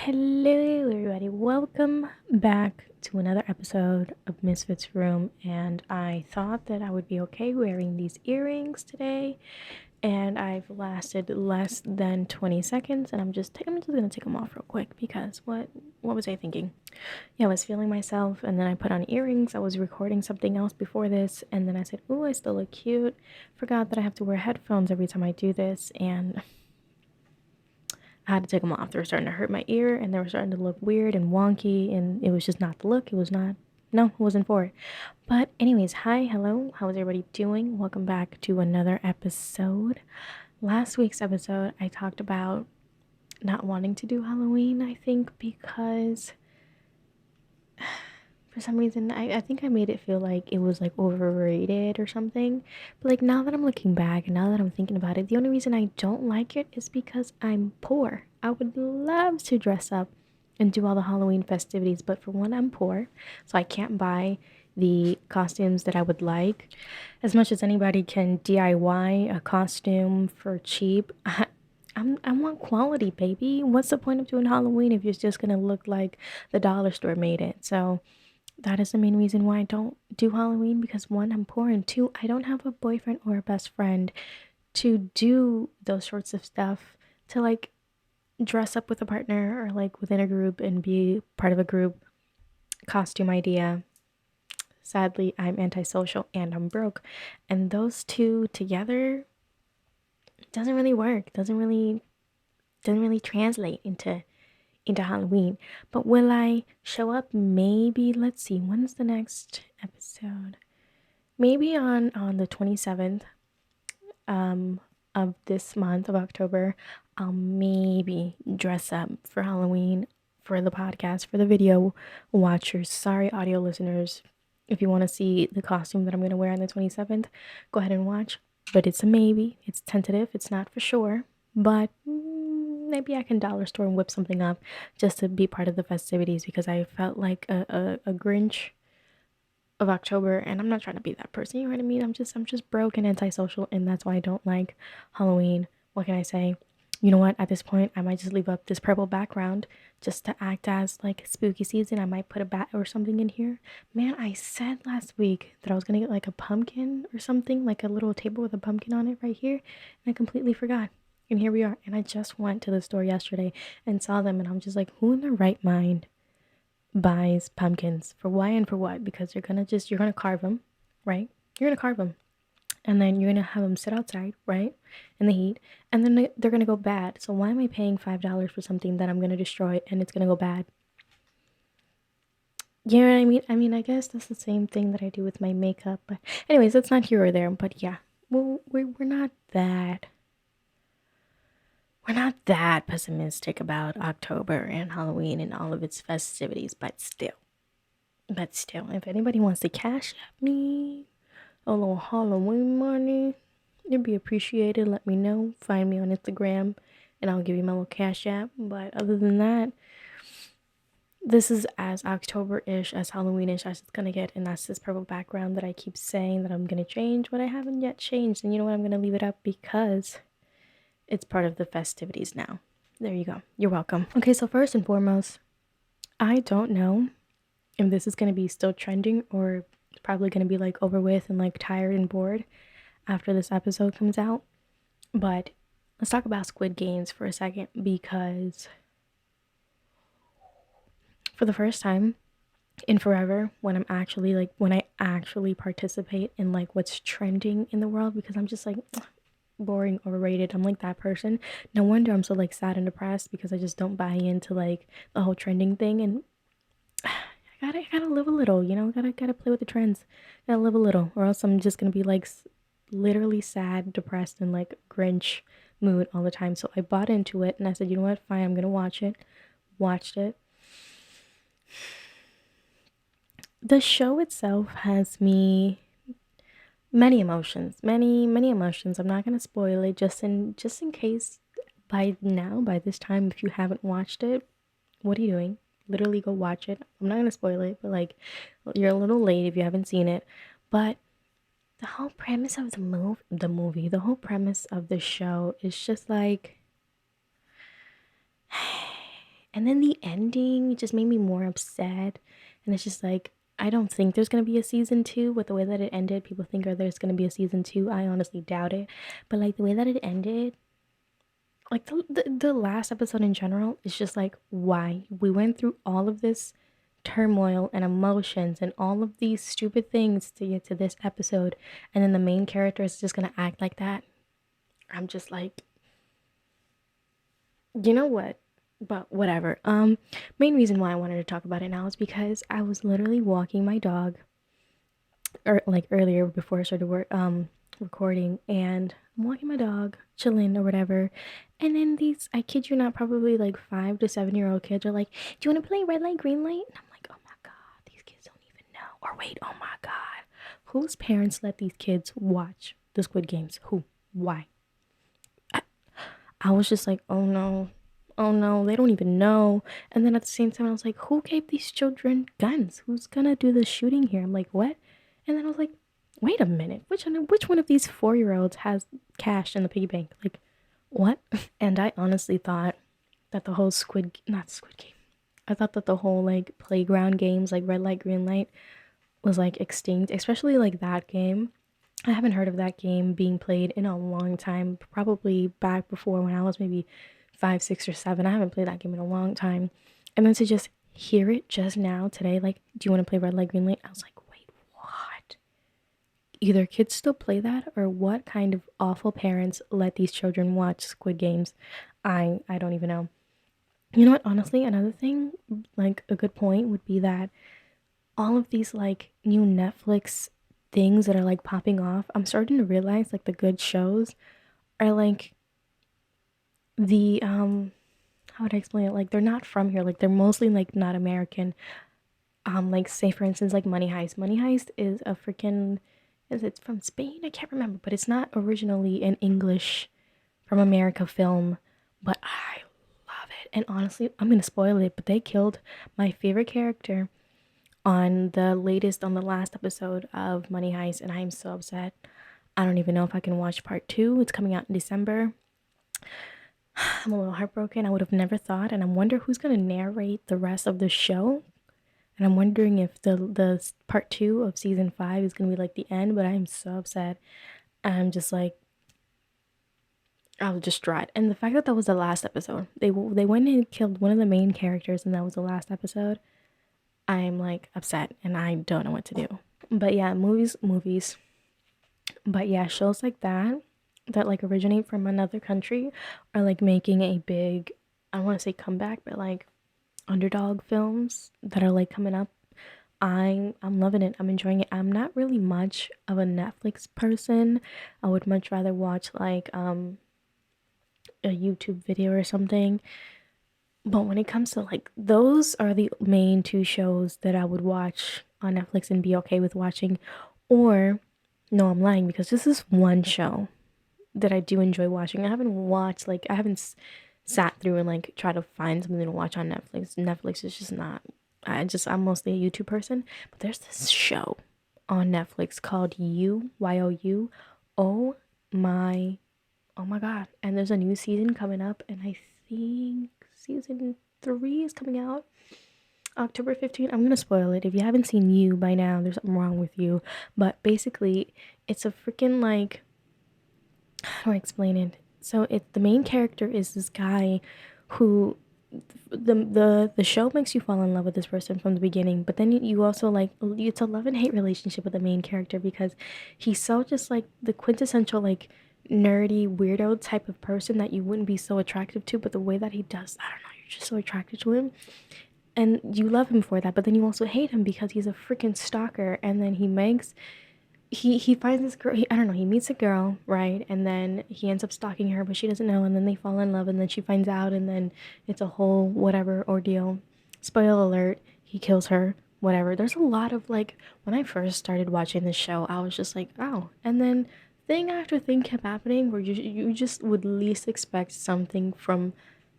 Hello, everybody. Welcome back to another episode of Misfits Room. And I thought that I would be okay wearing these earrings today. And I've lasted less than 20 seconds. And I'm just going to take them off real quick because what was I thinking? Yeah, I was feeling myself. And then I put on earrings. I was recording something else before this. And then I said, ooh, I still look cute. Forgot that I have to wear headphones every time I do this. And I had to take them off. They were starting to hurt my ear and they were starting to look weird and wonky, and it was just not the look. It was not, no, it wasn't for it. But, anyways, hi, hello, how is everybody doing? Welcome back to another episode. Last week's episode, I talked about not wanting to do Halloween, I think, because for some reason, I think I made it feel like it was like overrated or something. But like now that I'm looking back and now that I'm thinking about it, the only reason I don't like it is because I'm poor. I would love to dress up and do all the Halloween festivities, but for one, I'm poor, so I can't buy the costumes that I would like. As much as anybody can DIY a costume for cheap, I want quality, baby. What's the point of doing Halloween if you're just gonna look like the dollar store made it? So that is the main reason why I don't do Halloween, because one, I'm poor, and two, I don't have a boyfriend or a best friend to do those sorts of stuff, to like dress up with a partner or like within a group and be part of a group costume idea. Sadly, I'm antisocial and I'm broke, and those two together doesn't really work. Doesn't really translate into Halloween. But will I show up? Maybe. Let's see. When's the next episode? Maybe on the 27th of this month of October, I'll maybe dress up for Halloween for the podcast, for the video watchers. Sorry, audio listeners. If you want to see the costume that I'm going to wear on the 27th, go ahead and watch. But it's a maybe. It's tentative. It's not for sure. But maybe I can dollar store and whip something up just to be part of the festivities, because I felt like a Grinch of October, and I'm not trying to be that person, you know what I mean? I'm just broke and antisocial, and that's why I don't like Halloween. What can I say? You know what? At this point, I might just leave up this purple background just to act as like spooky season. I might put a bat or something in here. Man, I said last week that I was gonna get like a pumpkin or something, like a little table with a pumpkin on it right here, and I completely forgot. And here we are. And I just went to the store yesterday and saw them, and I'm just like, who in their right mind buys pumpkins? For why and for what? Because you're gonna carve them, right? You're gonna carve them, and then you're gonna have them sit outside, right, in the heat, and then they're gonna go bad. So why am I paying $5 for something that I'm gonna destroy and it's gonna go bad? You know what I mean? I guess that's the same thing that I do with my makeup. But anyways, that's not here or there. But yeah, well, we're not that pessimistic about October and Halloween and all of its festivities, but still, if anybody wants to cash at me a little Halloween money, it'd be appreciated. Let me know. Find me on Instagram and I'll give you my little cash app. But other than that, this is as October-ish, as Halloween-ish as it's gonna get, and that's this purple background that I keep saying that I'm gonna change, but I haven't yet changed. And you know what? I'm gonna leave it up because it's part of the festivities now. There you go. You're welcome. Okay, so first and foremost, I don't know if this is going to be still trending or probably going to be like over with and like tired and bored after this episode comes out. But let's talk about Squid Games for a second, because for the first time in forever, when I actually participate in like what's trending in the world, because I'm just like boring, overrated. I'm like that person. No wonder I'm so like sad and depressed, because I just don't buy into like the whole trending thing. And I gotta live a little, gotta play with the trends. Gotta live a little, or else I'm just gonna be like literally sad, depressed, and like Grinch mood all the time. So I bought into it and I said, you know what, fine, I'm gonna watch it. Watched it. The show itself has me many emotions, many emotions. I'm not gonna spoil it, just in case by this time, if you haven't watched it, what are you doing? Literally go watch it. I'm not gonna spoil it, but like, you're a little late if you haven't seen it. But the whole premise of the whole premise of the show is just like And then the ending just made me more upset. And it's just like, I don't think there's going to be a season 2 with the way that it ended. People think, oh, there's going to be a season 2. I honestly doubt it. But like the way that it ended, like the last episode in general is just like, why? We went through all of this turmoil and emotions and all of these stupid things to get to this episode, and then the main character is just gonna act like that. I'm just like, you know what? But whatever. Main reason why I wanted to talk about it now is because I was literally walking my dog, or like earlier before I started recording, and I'm walking my dog, chilling or whatever. And then these, I kid you not, probably like 5 to 7 year old kids are like, "Do you want to play red light, green light?" And I'm like, "Oh my god, these kids don't even know." Or wait, oh my god, whose parents let these kids watch the Squid Games? Who? Why? I was just like, oh no, oh no, they don't even know. And then at the same time, I was like, who gave these children guns? Who's gonna do the shooting here? I'm like, what? And then I was like, wait a minute, which one of these 4 year olds has cash in the piggy bank? Like, what? And I honestly thought that the whole not Squid Game. I thought that the whole like playground games, like red light, green light, was like extinct, especially like that game. I haven't heard of that game being played in a long time, probably back before when I was maybe 5, 6, or 7. I haven't played that game in a long time. And then to just hear it just now today, like, do you want to play red light, green light? I was like, wait, what? Either kids still play that, or what kind of awful parents let these children watch Squid Games? I don't even know. You know what? Honestly, another thing, like a good point would be that all of these like new Netflix things that are like popping off, I'm starting to realize like the good shows are like the how would I explain it? Like they're not from here. Like they're mostly like not American. Like say for instance like Money Heist. Money Heist is a freaking, is it from Spain? I can't remember, but it's not originally an English from America film, but I love it. And honestly, I'm gonna spoil it, but they killed my favorite character on the last episode of Money Heist, and I'm so upset. I don't even know if I can watch part two. It's coming out in December. I'm a little heartbroken. I would have never thought, and I'm wondering who's gonna narrate the rest of the show. And I'm wondering if the part two of season 5 is gonna be like the end. But I'm so upset. I'm just like, I was distraught. And the fact that that was the last episode, they went and killed one of the main characters, and that was the last episode. I'm like upset, and I don't know what to do. But yeah, movies. But yeah, shows like that that like originate from another country are like making a big, I don't want to say comeback, but like underdog films that are like coming up. I'm loving it. I'm enjoying it. I'm not really much of a Netflix person. I would much rather watch like a YouTube video or something. But when it comes to like, those are the main two shows that I would watch on Netflix and be okay with watching. Or no, I'm lying, because this is one show that I do enjoy watching. I haven't watched like, I haven't sat through and like try to find something to watch on Netflix. Netflix is just not. I'm mostly a YouTube person. But there's this show on Netflix called You, Oh my, oh my god! And there's a new season coming up, and I think season 3 is coming out October 15th. I'm gonna spoil it. If you haven't seen You by now, there's something wrong with you. But basically, it's a freaking like, how do I explain it? So the main character is this guy who, the show makes you fall in love with this person from the beginning, but then you also like, it's a love and hate relationship with the main character, because he's so just like the quintessential like nerdy weirdo type of person that you wouldn't be so attractive to, but the way that he does, I don't know, you're just so attracted to him, and you love him for that, but then you also hate him because he's a freaking stalker. And then he finds this girl. I don't know. He meets a girl, right? And then he ends up stalking her, but she doesn't know. And then they fall in love, and then she finds out, and then it's a whole whatever ordeal. Spoiler alert: he kills her. Whatever. There's a lot of like, when I first started watching this show, I was just like, oh. And then thing after thing kept happening, where you just would least expect something from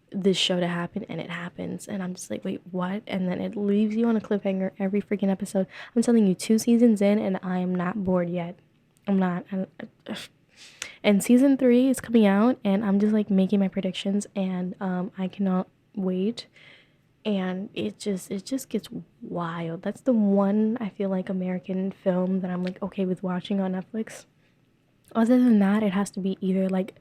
this show to happen, and it happens, and I'm just like, wait, what? And then it leaves you on a cliffhanger every freaking episode. I'm telling you, 2 seasons in, and I am not bored yet. I'm not. And season 3 is coming out, and I'm just like making my predictions, and I cannot wait. and it just gets wild. That's the one I feel like American film that I'm like okay with watching on Netflix. Other than that, it has to be either like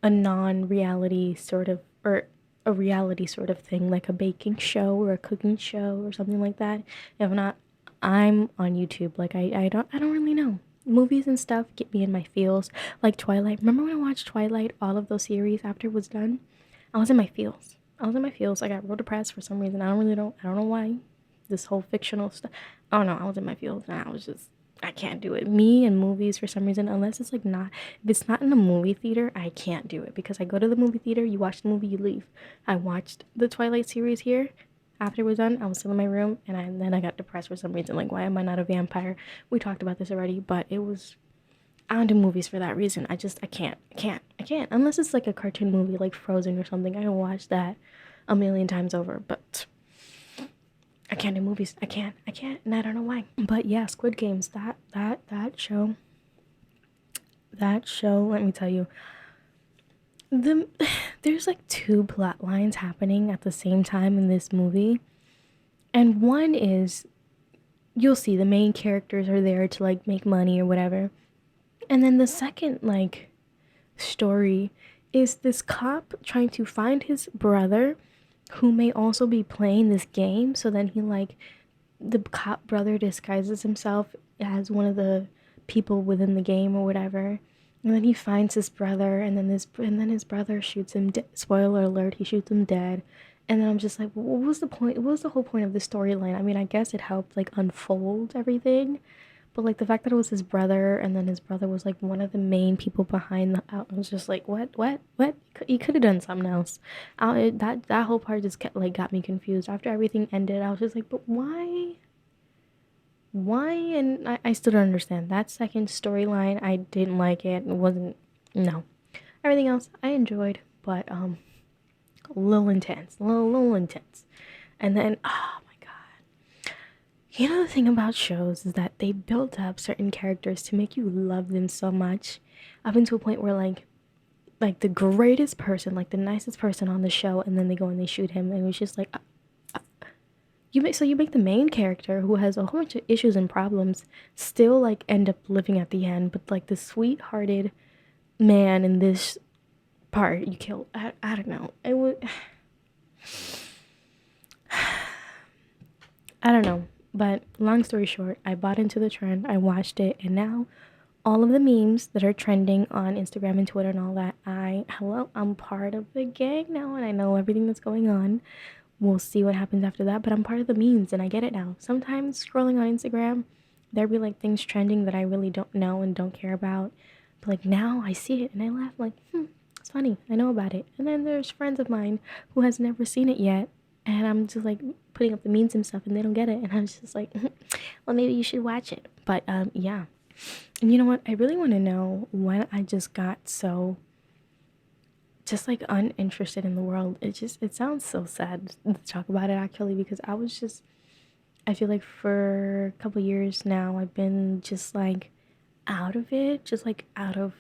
a non-reality sort of or a reality sort of thing, like a baking show or a cooking show or something like that. If not, I'm on YouTube. Like I don't really know. Movies and stuff get me in my feels. Like Twilight. Remember when I watched Twilight, all of those series after it was done? I was in my feels. I was in my feels. I got real depressed for some reason. I don't know why. This whole fictional stuff. I don't know. I was in my feels and I was just I can't do it. Me and movies for some reason, unless it's like not if it's not in a movie theater, I can't do it because I go to the movie theater, you watch the movie, you leave. I watched the Twilight series here. After it was done, I was still in my room and then I got depressed for some reason. Like, why am I not a vampire? We talked about this already, but it was I don't do movies for that reason. I can't. Unless it's like a cartoon movie like Frozen or something. I can watch that a million times over. But I can't do movies. I can't, and I don't know why. But yeah, Squid Games. That show. That show. Let me tell you, the there's like two plot lines happening at the same time in this movie, and one is you'll see the main characters are there to like make money or whatever, and then the second like story is this cop trying to find his brother who may also be playing this game. So then he like the cop brother disguises himself as one of the people within the game or whatever. And then he finds his brother, and then his brother shoots him. Spoiler alert: he shoots him dead. And then I'm just like, what was the point? What was the whole point of the storyline? I mean, I guess it helped like unfold everything, but like the fact that it was his brother, and then his brother was like one of the main people behind the out, I was just like, what? You could have done something else. That whole part just kept, like got me confused. After everything ended, I was just like, but why? Why? And I still don't understand that second storyline. I didn't like it. It wasn't no. Everything else I enjoyed, but a little intense, a little intense. And then oh my god. You know the thing about shows is that they build up certain characters to make you love them so much, up into a point where like the greatest person, like the nicest person on the show, and then they go and they shoot him, and it was just like you make the main character who has a whole bunch of issues and problems still like end up living at the end, but like the sweethearted man in this part you killed. I don't know. It was I don't know. But long story short, I bought into the trend, I watched it, and now all of the memes that are trending on Instagram and Twitter and all that, I'm part of the gang now and I know everything that's going on. We'll see what happens after that, but I'm part of the memes and I get it now. Sometimes scrolling on Instagram, there'll be like things trending that I really don't know and don't care about. But like now I see it and I laugh like, it's funny. I know about it. And then there's friends of mine who has never seen it yet, and I'm just like putting up the memes and stuff and they don't get it, and I'm just like, well, maybe you should watch it. But yeah. And you know what? I really want to know when I just got so just like uninterested in the world. It sounds so sad to talk about it actually, because I feel like for a couple years now I've been just like out of it, just like out of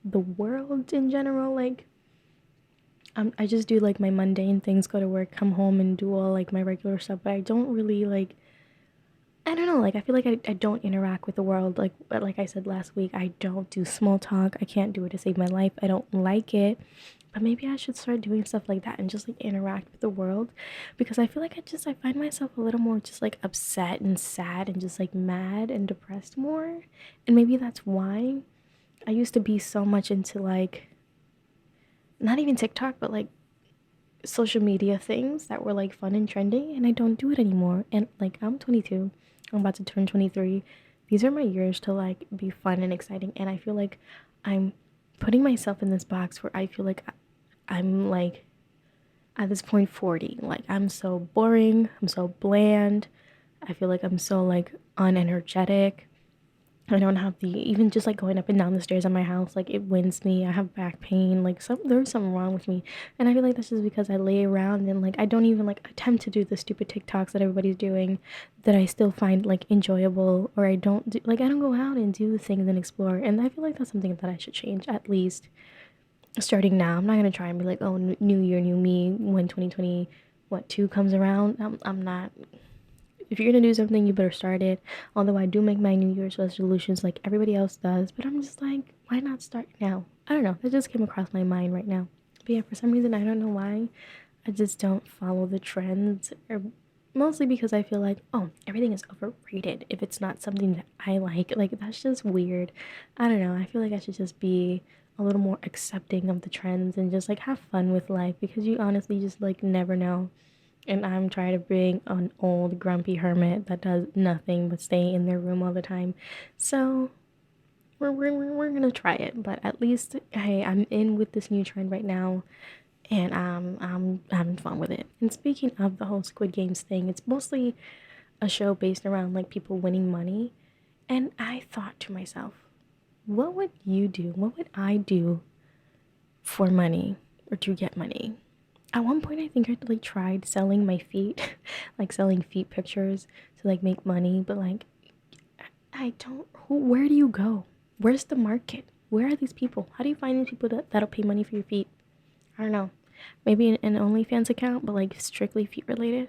the world in general. Like I just do like my mundane things, go to work, come home and do all like my regular stuff, but I don't really like I don't know, like I feel like I don't interact with the world. Like I said last week, I don't do small talk. I can't do it to save my life. I don't like it. But maybe I should start doing stuff like that and just like interact with the world, because I feel like I find myself a little more just like upset and sad and just like mad and depressed more. And maybe that's why I used to be so much into like not even TikTok, but like social media things that were like fun and trending, and I don't do it anymore. And like I'm 22, I'm about to turn 23. These are my years to like be fun and exciting, and I feel like I'm putting myself in this box where I feel like I'm like at this point 40. Like I'm so boring, I'm so bland. I feel like I'm so like unenergetic. I don't have the even just like going up and down the stairs at my house, like it wins me. I have back pain, like there's something wrong with me. And I feel like that's just because I lay around and like I don't even like attempt to do the stupid TikToks that everybody's doing that I still find like enjoyable, or I don't go out and do things and explore. And I feel like that's something that I should change, at least starting now. I'm not gonna try and be like, oh, new year, new me when 2020 what, two comes around, I'm not. If you're gonna do something, you better start it. Although I do make my New Year's resolutions like everybody else does, but I'm just like, why not start now? I don't know. That just came across my mind right now. But yeah, for some reason, I don't know why. I just don't follow the trends, or mostly because I feel like, oh, everything is overrated if it's not something that I like. Like, that's just weird. I don't know. I feel like I should just be a little more accepting of the trends and just like have fun with life, because you honestly just like never know. And I'm trying to bring an old grumpy hermit that does nothing but stay in their room all the time. So we're gonna try it, but at least hey, I'm in with this new trend right now, and I'm having fun with it. And speaking of the whole Squid Games thing, it's mostly a show based around like people winning money, and I thought to myself, what would you do? What would I do for money or to get money? At one point, I think I like tried selling my feet, like selling feet pictures to like make money, but like I don't. Where do you go? Where's the market? Where are these people? How do you find these people that'll pay money for your feet? I don't know. Maybe an OnlyFans account, but like strictly feet related.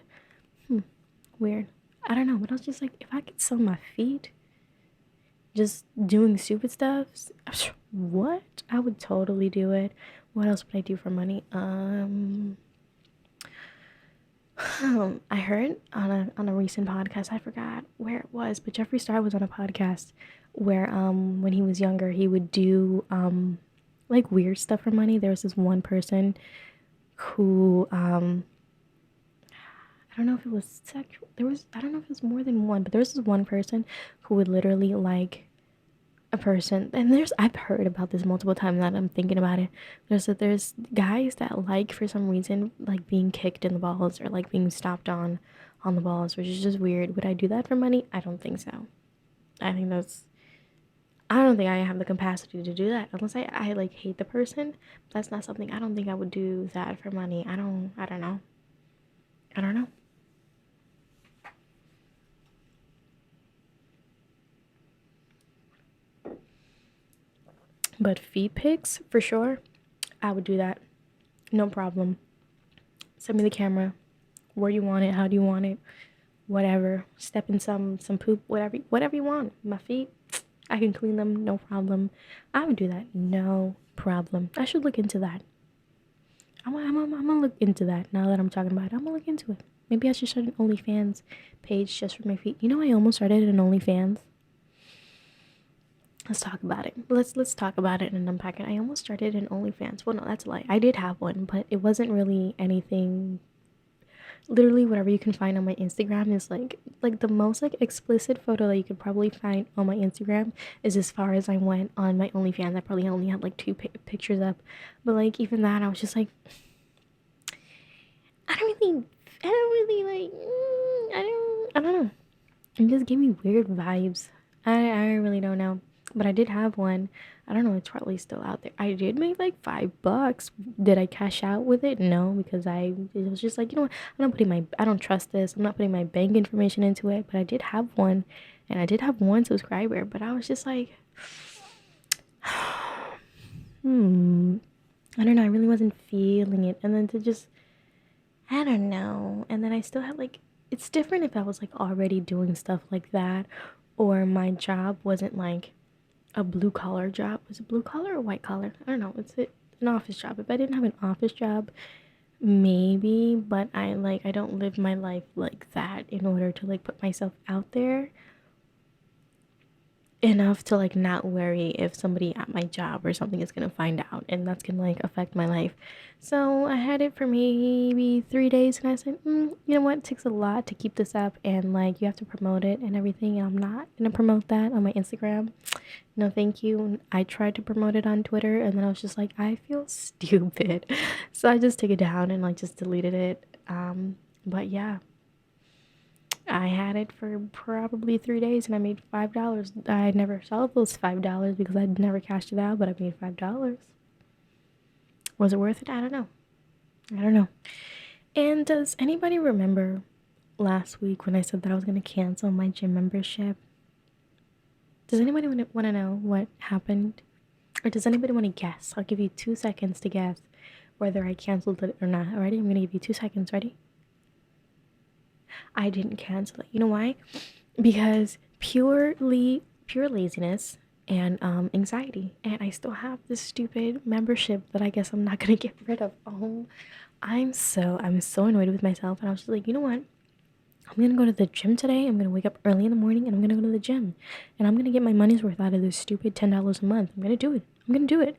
Weird. I don't know. But I was just like, if I could sell my feet, just doing stupid stuff, what? I would totally do it. What else would I do for money? I heard on a recent podcast, I forgot where it was, but Jeffree Star was on a podcast where when he was younger he would do like weird stuff for money. There was this one person who I don't know if it was sexual. I don't know if it was more than one, but there was this one person who would literally like a person, and I've heard about this multiple times that I'm thinking about it. There's guys that like, for some reason, like being kicked in the balls or like being stopped on the balls, which is just weird. Would I do that for money? I don't think so. I think that's I don't think I have the capacity to do that unless I like hate the person. That's not something. I don't think I would do that for money. I don't know. I don't know. But feet pics for sure. I would do that. No problem. Send me the camera. Where do you want it? How do you want it? Whatever. Step in some poop. Whatever you want. My feet, I can clean them. No problem. I would do that. No problem. I should look into that. I'm gonna look into that now that I'm talking about it. I'm gonna look into it. Maybe I should start an OnlyFans page just for my feet. You know, I almost started an OnlyFans. Let's talk about it. Let's talk about it and unpack it. I almost started an OnlyFans. Well, no, that's a lie. I did have one, but it wasn't really anything. Literally, whatever you can find on my Instagram is like the most like explicit photo that you could probably find on my Instagram is as far as I went on my OnlyFans. I probably only had like two pictures up, but like even that, I was just like, I don't really like. I don't know. It just gave me weird vibes. I really don't know. But I did have one. I don't know, it's probably still out there. I did make like $5. Did I cash out with it? No, because it was just like, you know what? I don't trust this. I'm not putting my bank information into it. But I did have one, and I did have one subscriber. But I was just like, I don't know. I really wasn't feeling it. And then to just, I don't know. And then I still had like, it's different if I was like already doing stuff like that, or my job wasn't like a blue collar job. Was it blue collar or white collar? I don't know. An office job. If I didn't have an office job, maybe, but I don't live my life like that in order to like put myself out there enough to like not worry if somebody at my job or something is gonna find out, and that's gonna like affect my life. So I had it for maybe 3 days, and I said, you know what, it takes a lot to keep this up, and like you have to promote it and everything, and I'm not gonna promote that on my Instagram. No thank you. I tried to promote it on Twitter, and then I was just like, I feel stupid. So I just took it down and like just deleted it. But yeah, I had it for probably 3 days, and I made $5. I never saw those $5 because I'd never cashed it out, but I made $5. Was it worth it? I don't know. I don't know. And does anybody remember last week when I said that I was going to cancel my gym membership? Does anybody want to know what happened? Or does anybody want to guess? I'll give you 2 seconds to guess whether I canceled it or not. Alrighty, I'm going to give you 2 seconds. Ready? I didn't cancel it. You know why? Because pure laziness and anxiety. And I still have this stupid membership that I guess I'm not gonna get rid of. Oh, I'm so annoyed with myself, and I was just like, you know what? I'm gonna go to the gym today. I'm gonna wake up early in the morning and I'm gonna go to the gym. And I'm gonna get my money's worth out of this stupid $10 a month. I'm gonna do it. I'm gonna do it.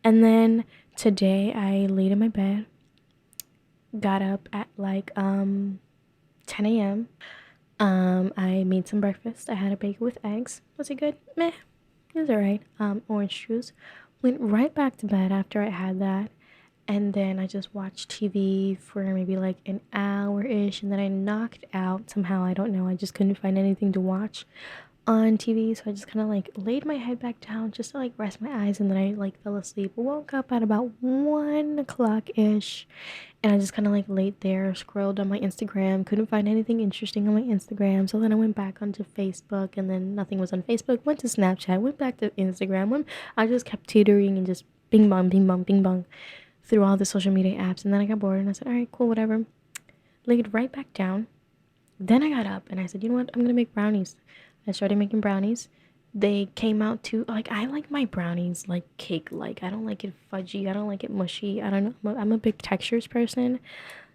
And then today I laid in my bed, got up at like 10 a.m. I made some breakfast. I had a bagel with eggs. Was it good? Meh. It was alright. Orange juice. Went right back to bed after I had that. And then I just watched TV for maybe like an hour-ish, and then I knocked out somehow. I don't know. I just couldn't find anything to watch on TV, so I just kind of like laid my head back down just to like rest my eyes, and then I like fell asleep. Woke up at about 1 o'clock-ish, and I just kind of like laid there, scrolled on my Instagram, couldn't find anything interesting on my Instagram, so then I went back onto Facebook, and then nothing was on Facebook, went to Snapchat, went back to Instagram. I just kept teetering and just bing bong, bing bong, bing bong through all the social media apps, and then I got bored and I said, all right, cool, whatever. Laid right back down. Then I got up and I said, you know what? I'm gonna make brownies. I started making brownies. They came out too like I like my brownies like cake like. I don't like it fudgy. I don't like it mushy. I don't know. I'm a big textures person,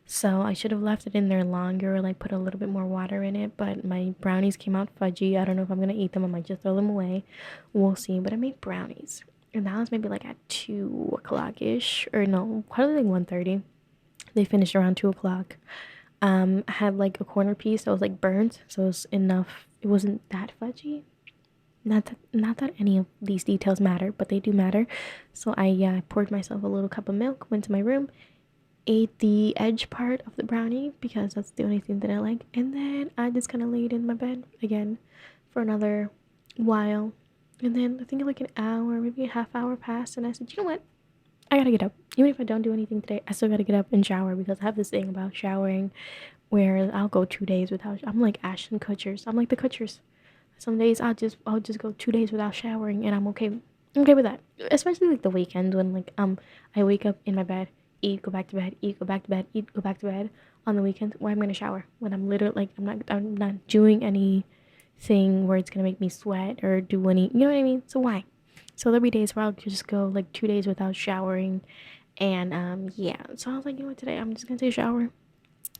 so I should have left it in there longer or like put a little bit more water in it. But my brownies came out fudgy. I don't know if I'm gonna eat them. I might just throw them away. We'll see. But I made brownies, and that was maybe like at 2 o'clock ish, or no, probably like 1:30. They finished around 2 o'clock. I had like a corner piece that was like burnt, so it was enough. It wasn't that fudgy. Not that any of these details matter, but they do matter. So I poured myself a little cup of milk, went to my room, ate the edge part of the brownie because that's the only thing that I like, and then I just kind of laid in my bed again for another while. And then I think like an hour, maybe a half hour passed, and I said, you know what? I gotta get up. Even if I don't do anything today, I still gotta get up and shower because I have this thing about showering where I'll go 2 days without. I'm like Ashton Kutchers. I'm like the Kutchers. Some days I'll just go 2 days without showering, and I'm okay. I'm okay with that. Especially like the weekend when like I wake up in my bed, eat, go back to bed, eat, go back to bed, eat, go back to bed. On the weekends, why am I gonna shower when I'm literally like I'm not doing anything where it's gonna make me sweat or do any, you know what I mean? So why? So there'll be days where I'll just go like 2 days without showering, and yeah. So I was like, you know what, today I'm just gonna take a shower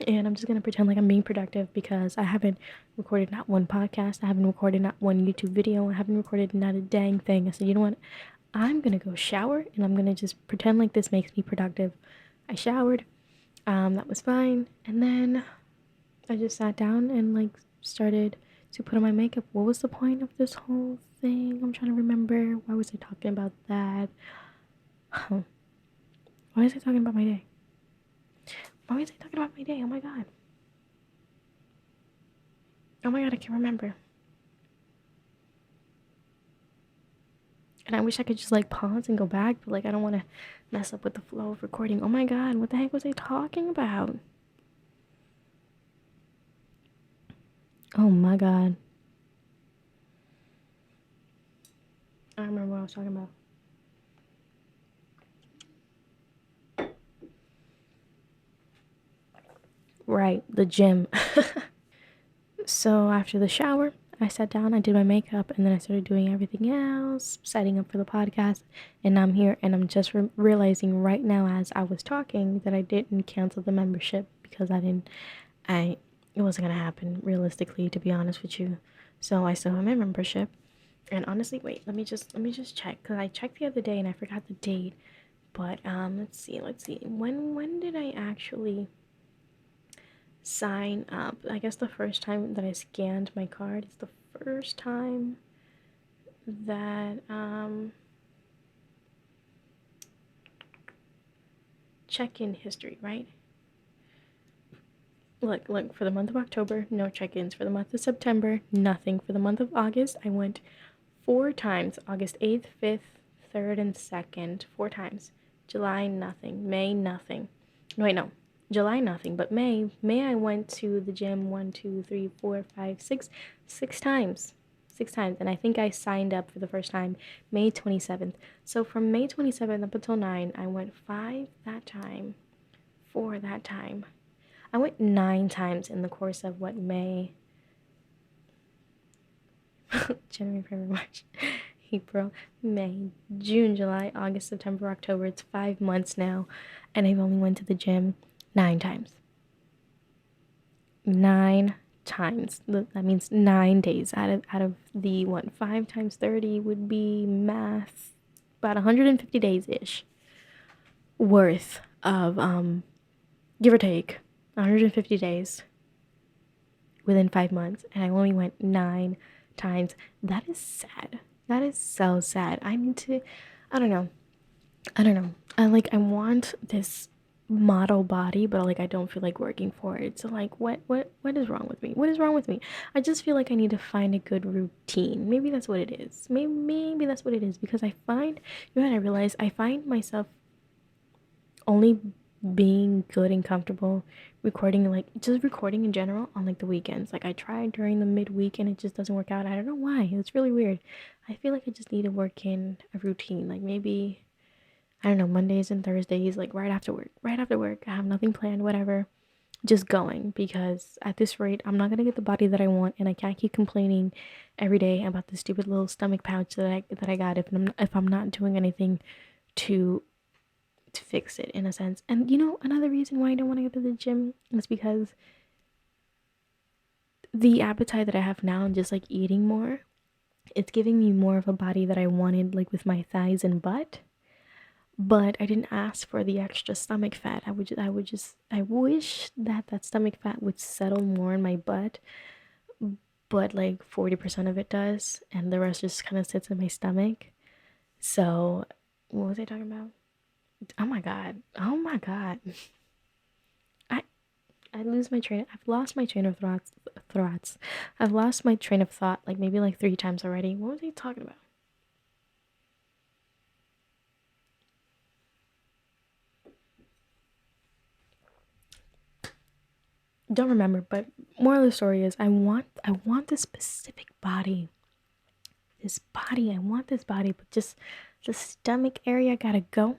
and I'm just gonna pretend like I'm being productive because I haven't recorded not one podcast, I haven't recorded not one YouTube video, I haven't recorded not a dang thing. I said, you know what? I'm gonna go shower and I'm gonna just pretend like this makes me productive. I showered, that was fine, and then I just sat down and like started to put on my makeup. What was the point of this whole thing? I'm trying to remember. Why was I talking about that? Huh. Why was I talking about my day? Why was I talking about my day? Oh my god. Oh my god, I can't remember. And I wish I could just like pause and go back, but like I don't want to mess up with the flow of recording. Oh my god, what the heck was I talking about? Oh my god. I don't remember what I was talking about. Right, the gym. So after the shower, I sat down, I did my makeup, and then I started doing everything else, setting up for the podcast. And I'm here, and I'm just realizing right now as I was talking that I didn't cancel the membership because it wasn't gonna happen realistically, to be honest with you. So I still have my membership. And honestly, wait, let me just check because I checked the other day and I forgot the date. But let's see. When did I actually sign up? I guess the first time that I scanned my card is the first time that check-in history, right? Look, for the month of October, no check-ins. For the month of September, nothing. For the month of August, I went 4 times. August 8th, 5th, 3rd, and 2nd. 4 times. July, nothing. May, nothing. No, wait, no. July, nothing. But May I went to the gym 6 times. 6 times. And I think I signed up for the first time May 27th. So from May 27th up until 9, I went 5 that time. 4 that time. I went 9 times in the course of what, May, January, February, March, April, May, June, July, August, September, October. It's 5 months now, and I've only went to the gym 9 times. 9 times. That means 9 days out of the what? 5 times 30 would be math. About 150 days ish worth of give or take 150 days within 5 months, and I only went 9 times. That is sad. That is so sad. I need to. I don't know. I don't know. I want this model body, but like I don't feel like working for it. So like what is wrong with me? What is wrong with me? I just feel like I need to find a good routine. Maybe that's what it is. Maybe that's what it is, because I find, you know what I realize? I find myself only being good and comfortable recording, like just recording in general, on like the weekends. Like I tried during the midweek and it just doesn't work out. I don't know why. It's really weird. I feel like I just need to work in a routine. Like maybe, I don't know, Mondays and Thursdays, like right after work. Right after work, I have nothing planned, whatever. Just going, because at this rate, I'm not gonna get the body that I want, and I can't keep complaining every day about the stupid little stomach pouch that I got if I'm not doing anything to fix it, in a sense. And you know, another reason why I don't want to go to the gym is because the appetite that I have now, and just like eating more, it's giving me more of a body that I wanted, like with my thighs and butt. But I didn't ask for the extra stomach fat. I wish that stomach fat would settle more in my butt, but like 40% of it does, and the rest just kind of sits in my stomach. So, what was I talking about? Oh my god. Oh my god. I I lose my train. I've lost my train of thoughts. I've lost my train of thought like maybe like 3 times already. What was I talking about? Don't remember, but moral of the story is I want this specific body. This body, I want this body, but just the stomach area gotta go.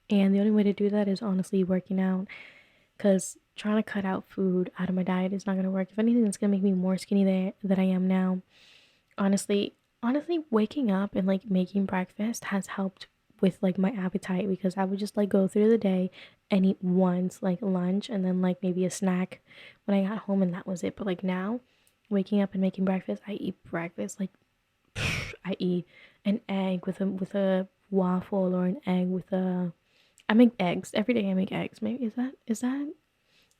And the only way to do that is honestly working out, because trying to cut out food out of my diet is not gonna work. If anything, it's gonna make me more skinny than I am now. Honestly, waking up and like making breakfast has helped with like my appetite, because I would just like go through the day and eat once, like lunch, and then like maybe a snack when I got home, and that was it. But like now, waking up and making breakfast, I eat breakfast like I eat an egg with a waffle, or an egg with a, I make eggs every day. I make eggs. Maybe is that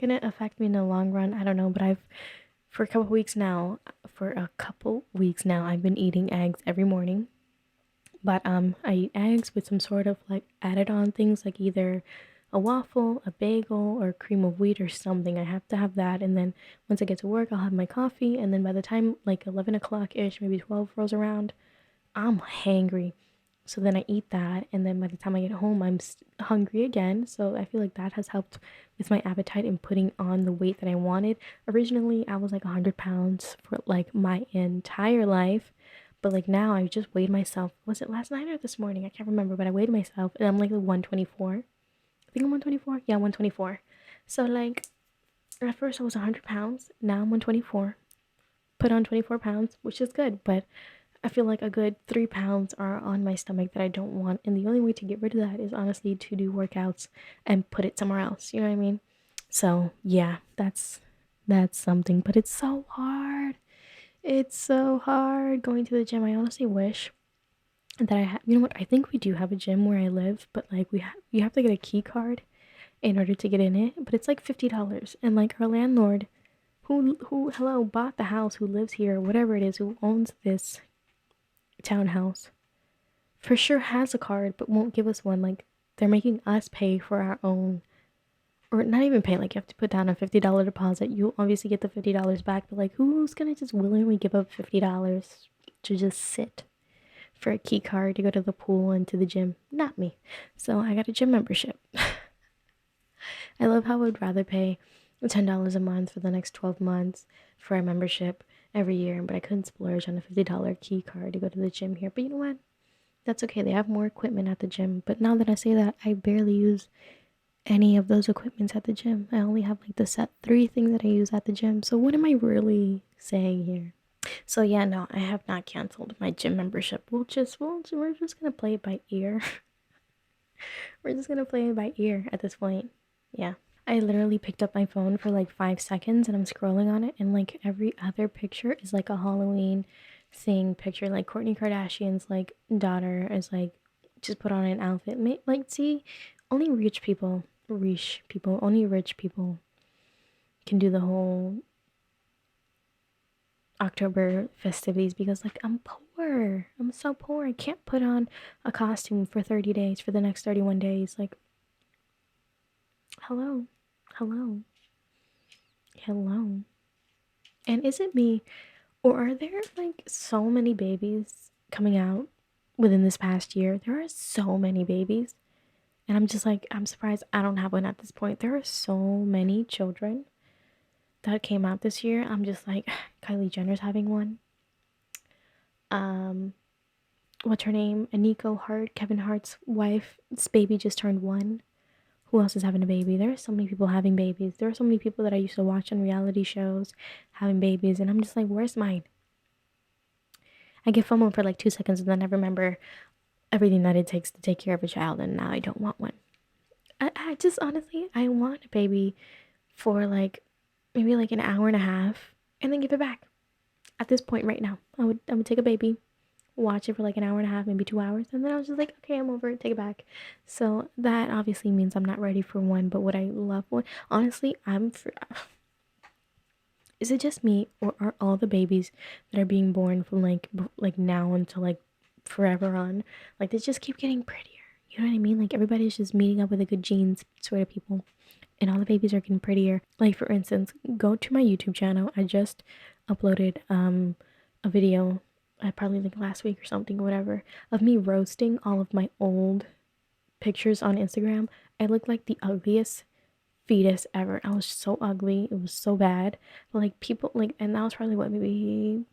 gonna affect me in the long run? I don't know, but for a couple weeks now, I've been eating eggs every morning. But I eat eggs with some sort of like added on things, like either a waffle, a bagel, or cream of wheat or something. I have to have that, and then once I get to work, I'll have my coffee, and then by the time like 11 o'clock ish, maybe 12 rolls around, I'm hangry. So then I eat that, and then by the time I get home, I'm hungry again. So I feel like that has helped with my appetite and putting on the weight that I wanted. Originally, I was like 100 pounds for like my entire life, but like now I just weighed myself. Was it last night or this morning? I can't remember, but I weighed myself, and I'm like 124. I think I'm 124. Yeah, 124. So like at first I was 100 pounds. Now I'm 124. Put on 24 pounds, which is good, but I feel like a good 3 pounds are on my stomach that I don't want. And the only way to get rid of that is honestly to do workouts and put it somewhere else. You know what I mean? So yeah, that's something. But it's so hard. It's so hard going to the gym. I honestly wish that I had, you know what? I think we do have a gym where I live, but like you have to get a key card in order to get in it. But it's like $50. And like our landlord who hello bought the house, who lives here, whatever it is, who owns this townhouse, for sure has a card but won't give us one. Like they're making us pay for our own, or not even pay, like you have to put down a $50 deposit. You obviously get the $50 back, but like who's gonna just willingly give up $50 to just sit for a key card to go to the pool and to the gym? Not me. So I got a gym membership. I love how I would rather pay $10 a month for the next 12 months for a membership every year, but I couldn't splurge on a $50 key card to go to the gym here. But you know what? That's okay. They have more equipment at the gym. But now that I say that, I barely use any of those equipments at the gym. I only have like the set 3 things that I use at the gym. So what am I really saying here? So yeah, no, I have not canceled my gym membership. We're just gonna play it by ear. We're just gonna play it by ear at this point. Yeah. I literally picked up my phone for like 5 seconds and I'm scrolling on it, and like every other picture is like a Halloween thing picture. Like Kourtney Kardashian's like daughter is like just put on an outfit. Like, see, only only rich people can do the whole October festivities, because like I'm poor. I'm so poor. I can't put on a costume for 30 days for the next 31 days. Like, hello. Hello. Hello. And is it me, or are there like so many babies coming out within this past year? There are so many babies. And I'm just like, I'm surprised I don't have one at this point. There are so many children that came out this year. I'm just like, Kylie Jenner's having one. What's her name? Aniko Hart, Kevin Hart's wife's baby just turned 1. Who else is having a baby? There are so many people having babies. There are so many people that I used to watch on reality shows having babies, and I'm just like, where's mine? I get FOMO for like 2 seconds and then I remember everything that it takes to take care of a child, and now I don't want one. I just honestly, I want a baby for like maybe like an hour and a half and then give it back. At this point right now, I would take a baby, watch it for like an hour and a half, maybe 2 hours, and then I was just like, okay, I'm over it, take it back. So that obviously means I'm not ready for one, but would I love one? Honestly, is it just me, or are all the babies that are being born from like now until like forever on, like they just keep getting prettier? You know what I mean? Like everybody's just meeting up with a good genes sort of people, and all the babies are getting prettier. Like for instance, go to my YouTube channel. I just uploaded a video, probably like last week or something, or whatever, of me roasting all of my old pictures on Instagram. I look like the ugliest fetus ever. I was so ugly. It was so bad. But like people like, and that was probably what, maybe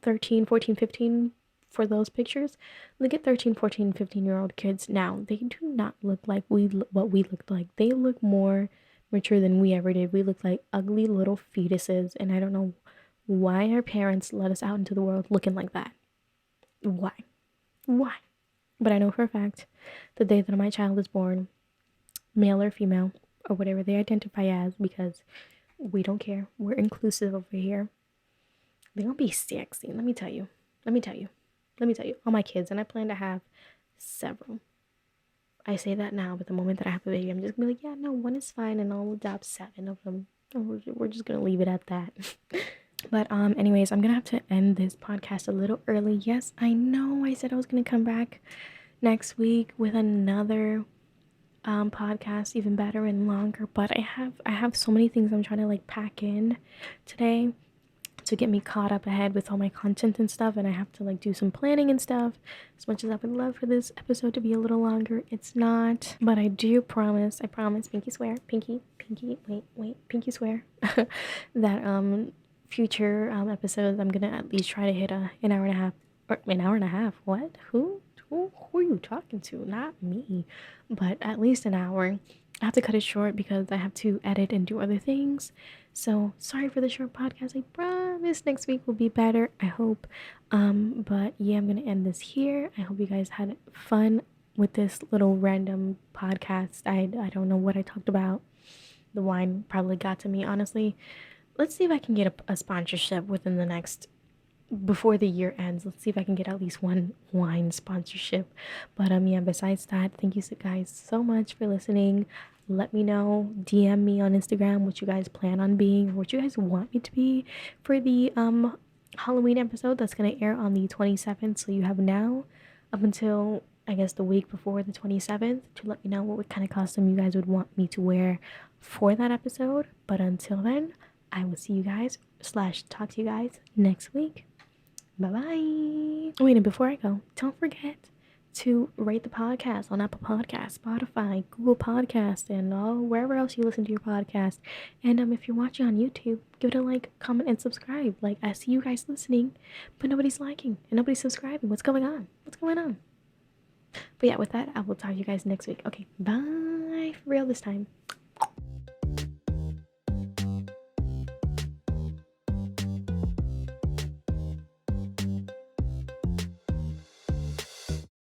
13, 14, 15 for those pictures. Look at 13, 14, 15-year-old kids now. They do not look like what we looked like. They look more mature than we ever did. We look like ugly little fetuses, and I don't know why our parents let us out into the world looking like that. Why? Why? But I know for a fact the day that my child is born, male or female, or whatever they identify as, because we don't care. We're inclusive over here. They're gonna be sexy. Let me tell you. Let me tell you. Let me tell you. All my kids, and I plan to have several. I say that now, but the moment that I have a baby, I'm just gonna be like, yeah, no, one is fine, and I'll adopt 7 of them. We're just gonna leave it at that. But anyways, I'm gonna have to end this podcast a little early. Yes, I know I said I was gonna come back next week with another podcast, even better and longer, but I have so many things I'm trying to like pack in today to get me caught up ahead with all my content and stuff, and I have to like do some planning and stuff. As much as I would love for this episode to be a little longer, it's not. But I do promise, I promise, pinky swear, pinky, pinky swear, that future episodes I'm gonna at least try to hit an hour and a half, or an hour and a half. What? Who are you talking to? Not me. But at least an hour. I have to cut it short because I have to edit and do other things. So sorry for the short podcast. I promise next week will be better, I hope. But yeah, I'm gonna end this here. I hope you guys had fun with this little random podcast. I don't know what I talked about. The wine probably got to me, honestly. Let's see if I can get a sponsorship within the next, before the year ends. Let's see if I can get at least one wine sponsorship. But yeah, besides that, thank you guys so much for listening. Let me know, DM me on Instagram what you guys plan on being, or what you guys want me to be for the Halloween episode that's gonna air on the 27th. So you have now up until, I guess, the week before the 27th to let me know what kind of costume you guys would want me to wear for that episode. But until then, I will see you guys / talk to you guys next week. Bye-bye. Wait, and before I go, don't forget to rate the podcast on Apple Podcasts, Spotify, Google Podcasts, and wherever else you listen to your podcast. And if you're watching on YouTube, give it a like, comment, and subscribe. Like, I see you guys listening, but nobody's liking and nobody's subscribing. What's going on? What's going on? But yeah, with that, I will talk to you guys next week. Okay, bye. for real this time.